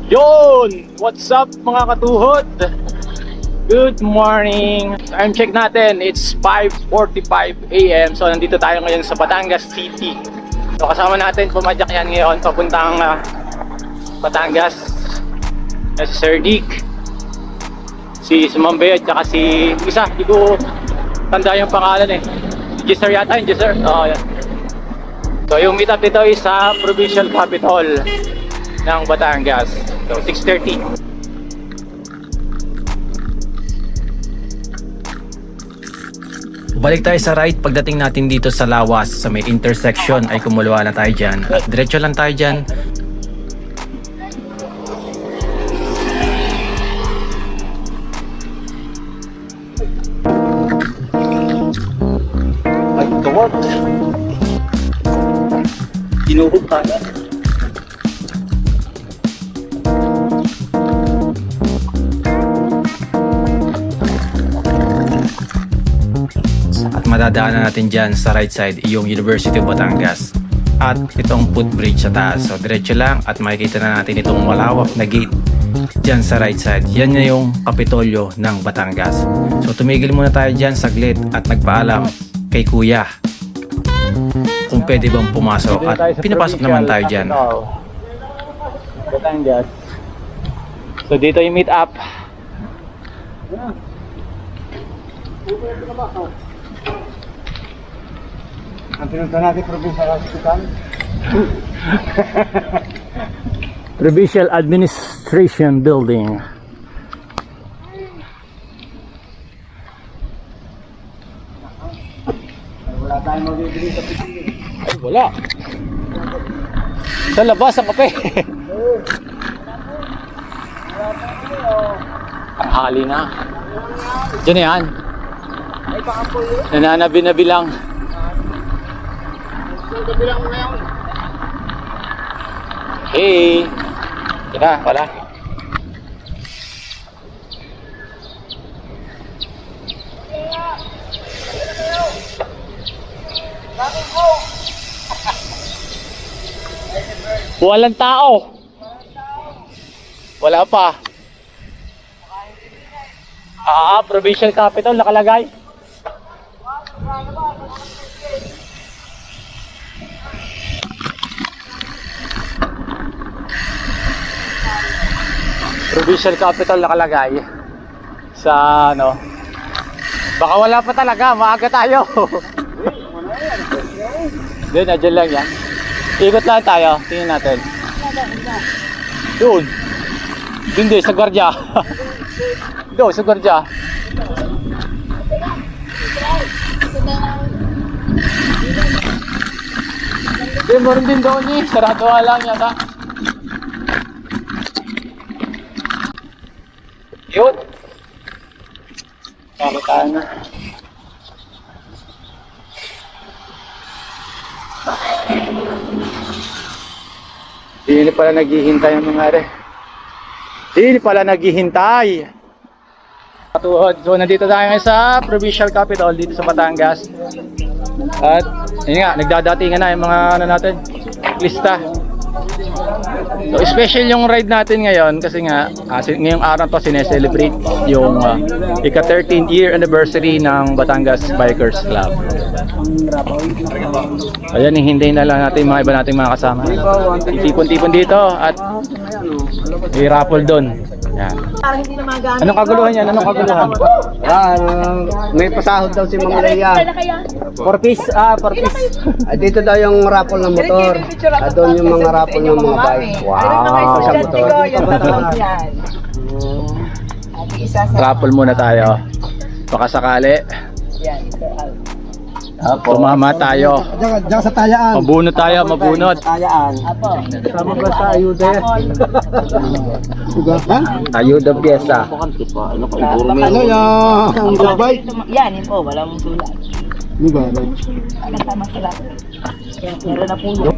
Yun! What's up mga katuhod? Good morning! Time check natin, it's 5:45 AM. So nandito tayo ngayon sa Batangas City. So kasama natin pumadyak yan ngayon papuntang Batangas. Si Sir Dick, si Sumambe at saka si isa, hindi ko tanda yung pangalan eh. Jesser yata yun, Jesser? Oo, yan. So yung meet up dito is sa Provincial Capitol ng Batangas. So 6:30. Balik tayo sa right. Pagdating natin dito sa Lawas sa may intersection ay kumuluwa na tayo dyan at diretso lang tayo dyan. Ay, tawag. Dinuhog tayo. At madadaanan natin dyan sa right side yung University of Batangas at itong footbridge sa taas. So diretso lang at makikita na natin itong malawak na gate dyan sa right side. Yan na yung Kapitolyo ng Batangas. So tumigil muna tayo dyan saglit at nagpaalam kay Kuya kung pwede bang pumasok at pinapasok naman tayo dyan. Batangas. So dito yung meet up. Ang pinunta natin Provincial Hospital. Provincial Administration Building. Wala tayong mabibili sa piscina. Ay, wala. Sa labas ang kape. Hali na. Diyan na yan. Nananabi-nabi lang. Hey. Tira, wala. Walang tao. Wala pa. Provincial Capital nakalagay. Provincial Capital nakalagay sa ano. Baka wala pa talaga, maaga tayo. Hindi, nadyan lang yan. Ikot lang tayo, tingnan natin. Doon. Hindi, sa gwardiya. Doon, sa gwardiya. Hindi, meron din doon eh. Sarado nga lang yata. Yun. Kakitaan na. Hindi pala naghihintay ang mga are. Hindi pala naghihintay. Katuhod. So nandito tayo ngayon sa Provincial Capital dito sa Batangas. At yun nga, nagdadatingan na yung mga ano natin, lista. So special yung ride natin ngayon kasi nga ngayong araw to sineselebrate yung ika 13th year anniversary ng Batangas Bikers Club. Ayan, hintayin na lang natin mga iba nating mga kasama. Itipon-tipon dito at i-raffle doon. Yan. Anong kaguluhan yan? Anong kaguluhan? May pasahod daw si Ma'am Leia. 4 piece? 4 piece. Dito daw yung raffle ng motor. Doon yung mga raffle ng mga bike. Wow! Sa motor. Raffle muna tayo. Baka sakali. Tumama tayo. Diyan sa tayaan. Mabunot tayo, mabunot. Tayaan. Sama ba sa ayuda? Ha? Ayuda pyesa. Ano yung bike? Yan, yun po, wala mong sulat. Di ba? Kasama sila. Meron na po yun.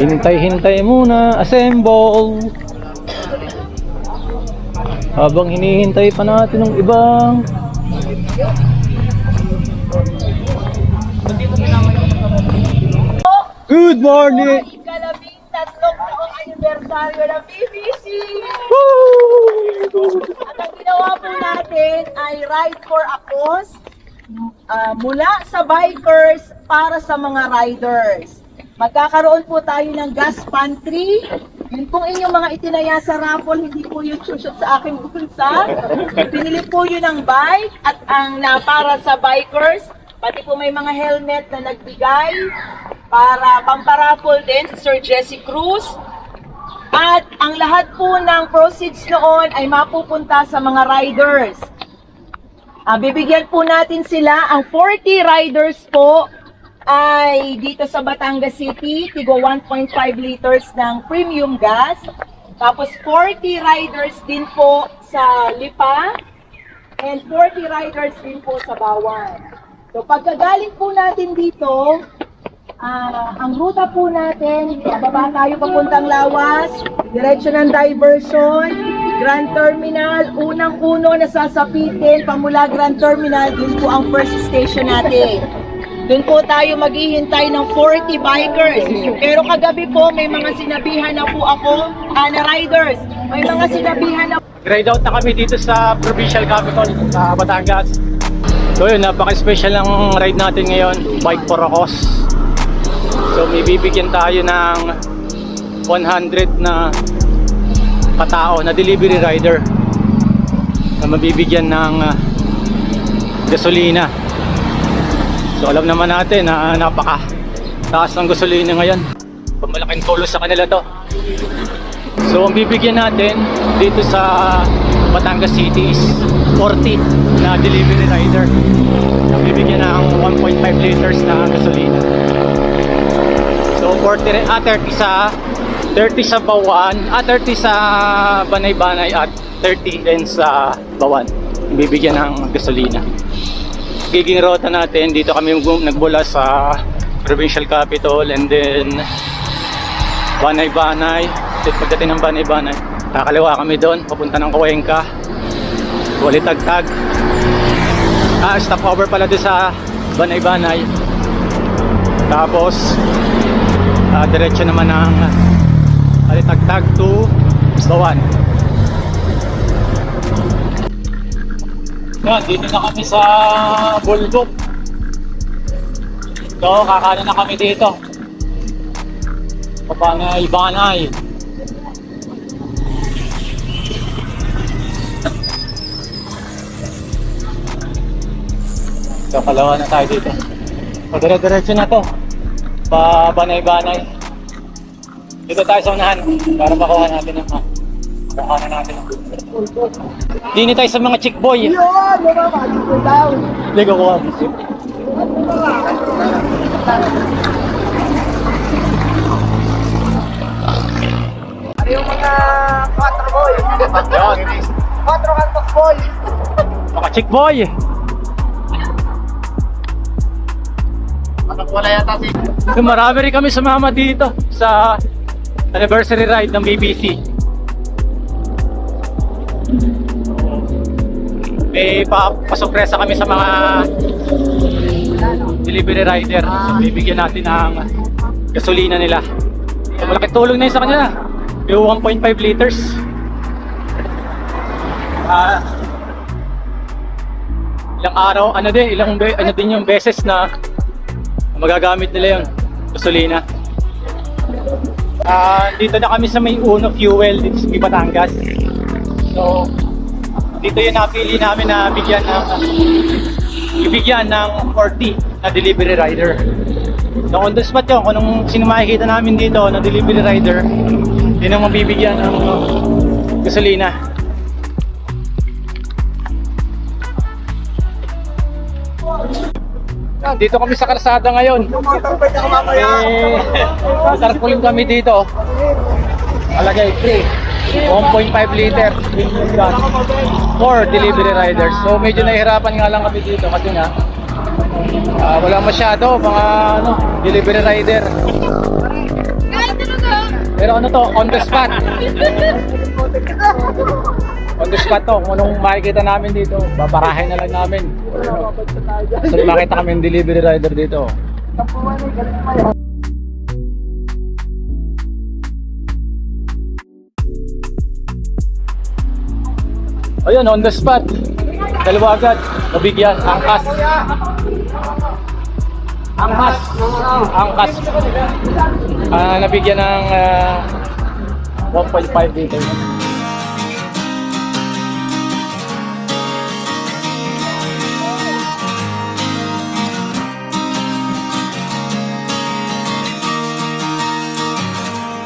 Hintay-hintay muna, assemble. Habang hinihintay pa natin ng ibang Good morning! Ikalabing tatlong taong anibersaryo ng BBC! At ang ginawa po natin ay Ride for a Cause mula sa bikers para sa mga riders. Magkakaroon po tayo ng gas pantry. Yun pong inyong mga itinaya sa raffle, hindi po yung shoot sa aking bulsa. Pinili po yun ng bike at ang para sa bikers. Pati po may mga helmet na nagbigay para pamparaffle din si Sir Jesse Cruz. At ang lahat po ng proceeds noon ay mapupunta sa mga riders. Bibigyan po natin sila, ang 40 riders po ay dito sa Batangas City, tigo 1.5 liters ng premium gas. Tapos 40 riders din po sa Lipa and 40 riders din po sa Bawan. So pagkagaling po natin dito, ang ruta po natin, bababa tayo papuntang Lawas, diretso ng diversion, Grand Terminal, unang-uno na sasapitin, pamula Grand Terminal, dun po ang first station natin. Doon po tayo maghihintay ng 40 bikers. Pero kagabi po, may mga sinabihan na po ako, na riders, may mga sinabihan na Ride out na kami dito sa Provincial Capital sa Batangas. So yun, napaka-special ng ride natin ngayon, Bike for a Cause. So may bibigyan tayo ng 100 na katao na delivery rider na mabibigyan ng gasolina. So alam naman natin na napaka taas ng gasolina ngayon. Malaking tulong sa kanila to. So ang bibigyan natin dito sa Batangas City is 40 na delivery rider. Bibigyan ng 1.5 liters na gasolina. So 30 sa Bawan, 30 sa Banay-Banay at 30 din sa Bawan. Bibigyan ng gasolina. Giging rota natin, dito kami nagbula sa Provincial Capital and then Banay-Banay. Pagdating ng Banay-Banay, kakaliwa kami doon, papunta ng Cuenca, Walitagtag. Stop over pala doon sa Banay-Banay. Tapos diretso naman ng Walitagtag to Bawan. Yan, dito na kami sa Bulbok. So, kakanan na kami dito. Banay-Banay. So, kalawa na tayo dito. So, dire-diretso na to. Banay-Banay. Dito tayo sa unahan para makuha natin ang kakanan natin. Dini tayo sa mga chick boy. Yun! Mababa, down. Hindi ko kuha. Ano yung mga 4 boy? Yan. 4 kantos boy. Mga chick boy. Wala yata si... Marami rin kami sumama dito sa anniversary ride ng BBC. May pasurpresa kami sa mga delivery rider. So, bibigyan natin ng gasolina nila. So, malaking tulong na yun sa kanila. Yung 1.5 liters. Ilang araw, ano din yung beses na magagamit nila yung gasolina. Dito na kami sa may Uno Fuel dito sa Batangas. So, dito yung napili namin na ibigyan ng 40 na delivery rider. So on the spot yun, kung sino makikita namin dito na delivery rider, yun ang mabibigyan ng gasolina. Dito kami sa kalsada ngayon. Tarpaulin kami dito. Alagay free 1.5 liter for delivery riders. So medyo nahihirapan nga lang kami dito kasi nga wala masyado mga delivery rider. Pero ano to, on the spot. On the spot to, kung anong makikita namin dito, babarahin na lang namin. So makita kami yung delivery rider dito. Ayun, on the spot. Dalawa agad. Nabigyan. Angkas. Angkas. Angkas. Nabigyan ng 1.5 liter.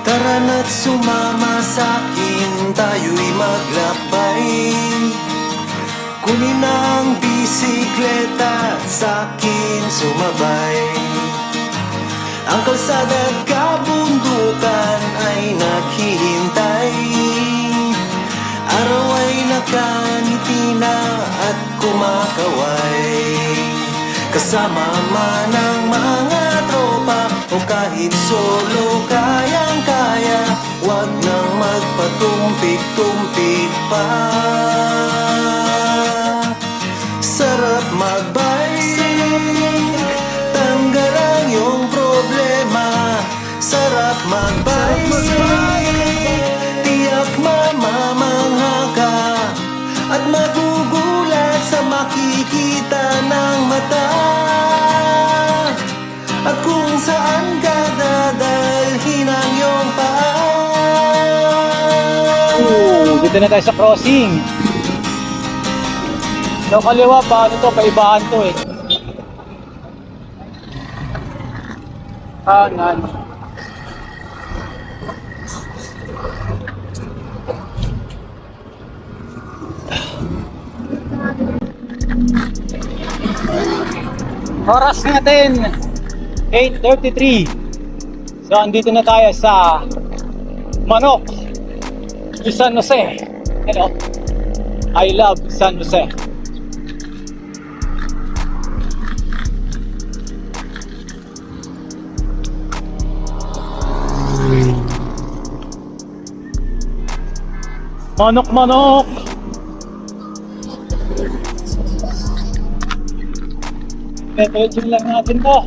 Tara na't sumama sa'kin, tayo'y maglakbay. Kunin ang bisikleta at sa'kin sumabay. Ang kalsada at kabundukan ay naghihintay. Araw ay nakangiti na at kumakaway. Kasama man ang mga tropa o kahit solo kayang-kaya, wag nang magpatumpik-tumpik pa. Sarap magbike, tanggal ang iyong problema. Sarap magbike, tiyak mamamangha ka at magugulat sa makikita ng mata. At kung saan ka dadalhin ang iyong paa. Dito na tayo sa crossing. Sa kaliwa, paano to? Paibahan to eh. Kanan. Oras natin 8:33. So andito na tayo sa Manok, San Jose. Hello. I love San Jose. Manok, manok. Pepedyong lang natin to.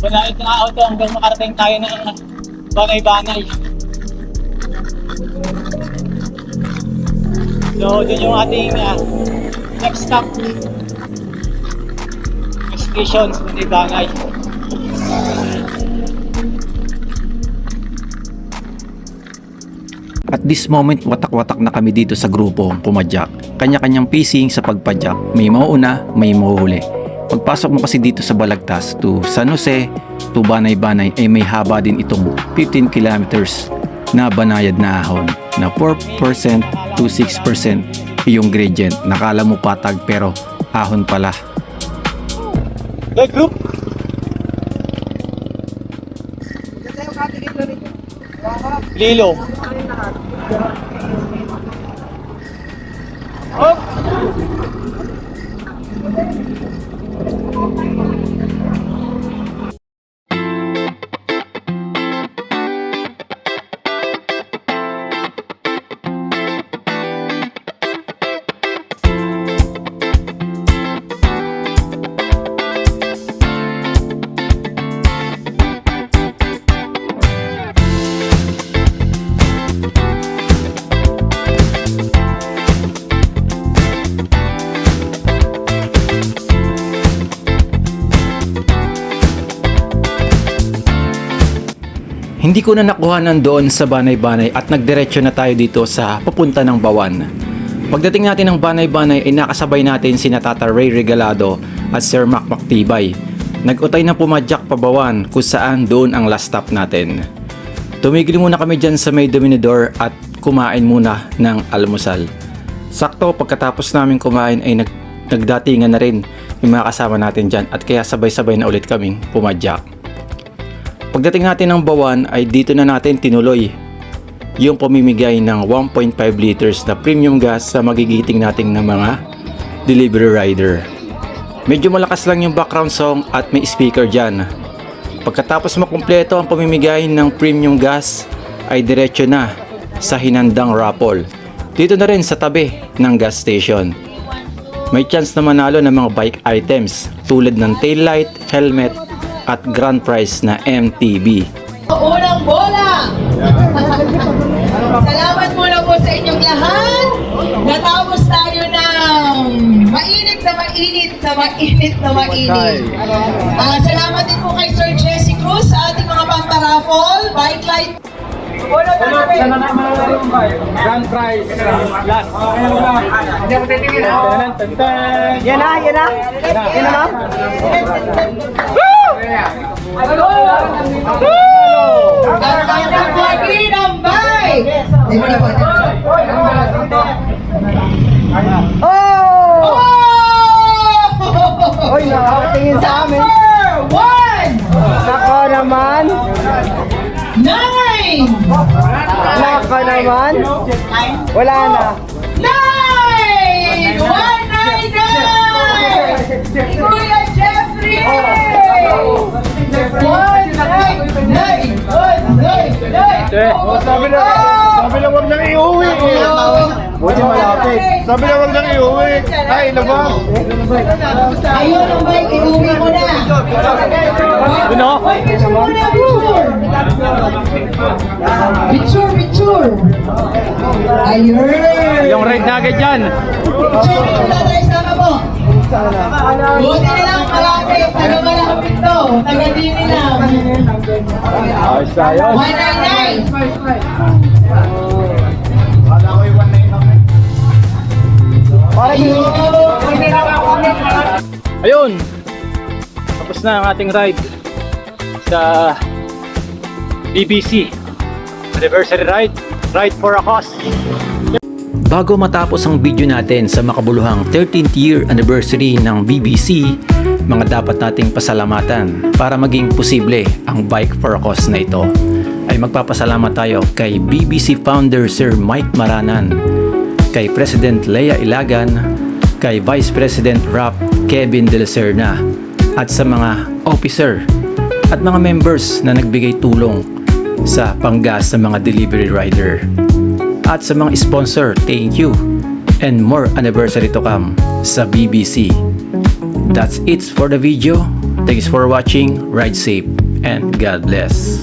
Wala itong auto hanggang makarating tayo ng Banay-Banay. So, dun yung ating next stop. Next station sa Banay-Banay. At this moment, watak-watak na kami dito sa grupong pumadyak. Kanya-kanyang pacing sa pagpadyak. May mauuna, may mauhuli. Pagpasok mo kasi dito sa Balagtas to San Jose to Banay-Banay ay may haba din itong 15 kilometers na banayad na ahon na 4% to 6% yung gradient. Nakala mo patag pero ahon pala. Hey group! Lilo. Oh! Hindi ko na nakuhanan doon sa Banay-Banay at nagdiretso na tayo dito sa papunta ng Bawan. Pagdating natin ng Banay-Banay ay nakasabay natin sina Tata Ray Regalado at Sir Mac Mactibay. Nag-utay na pumadyak pa Bawan kung saan doon ang last stop natin. Tumigil muna kami dyan sa may Dominador at kumain muna ng almusal. Sakto pagkatapos namin kumain ay nagdatingan na rin yung mga kasama natin dyan at kaya sabay-sabay na ulit kaming pumadyak. Pagdating natin ng Bawan ay dito na natin tinuloy yung pamimigay ng 1.5 liters na premium gas sa magigiting nating ng mga delivery rider. Medyo malakas lang yung background song at may speaker dyan. Pagkatapos makumpleto ang pamimigay ng premium gas ay diretso na sa hinandang raffle. Dito na rin sa tabi ng gas station. May chance na manalo ng mga bike items tulad ng taillight, helmet at grand prize na MTB. Unang bola! Salamat muna po sa inyong lahat. Natapos tayo ng mainit na mainit na mainit na mainit. Salamat din po kay Sir Jesse Cruz sa ating mga pamparaffle, bike light. Grand prize. Last. Yan na, yan na. Yan na, ma'am. Ang pagkakagi ng bike. Oh! Oh! Oy, nakatingin sa amin. Number 1! Nako naman. 9! Nako naman. Wala na. 9! 199! Kuya Jeffrey! 199! 199! Sabi na wag nang iuwi. Buti malapit. Sabi na wag nang iuwi. Ay, labas. Ayun ang bike, iuwi mo na! Ano? Oy, picture muna, picture! Picture! Ayun! Yung ride na agad dyan. Picture na tayo, sama mo! Buti na lang malapit, taga-malapit to, taga-dini lang. Ayos tayo. 199! Ayun. Tapos na ang ating ride sa BBC anniversary ride. Ride for a cause. Bago matapos ang video natin sa makabuluhang 13th year anniversary ng BBC, mga dapat nating pasalamatan para maging posible ang Bike for a Cause na ito. Ay magpapasalamat tayo kay BBC founder Sir Mike Maranan, kay President Lea Ilagan, kay Vice President Rap Kevin De La Serna, at sa mga officer at mga members na nagbigay tulong sa panggas sa mga delivery rider. At sa mga sponsor, thank you, and more anniversary to come sa BBC. That's it for the video. Thanks for watching. Ride safe and God bless.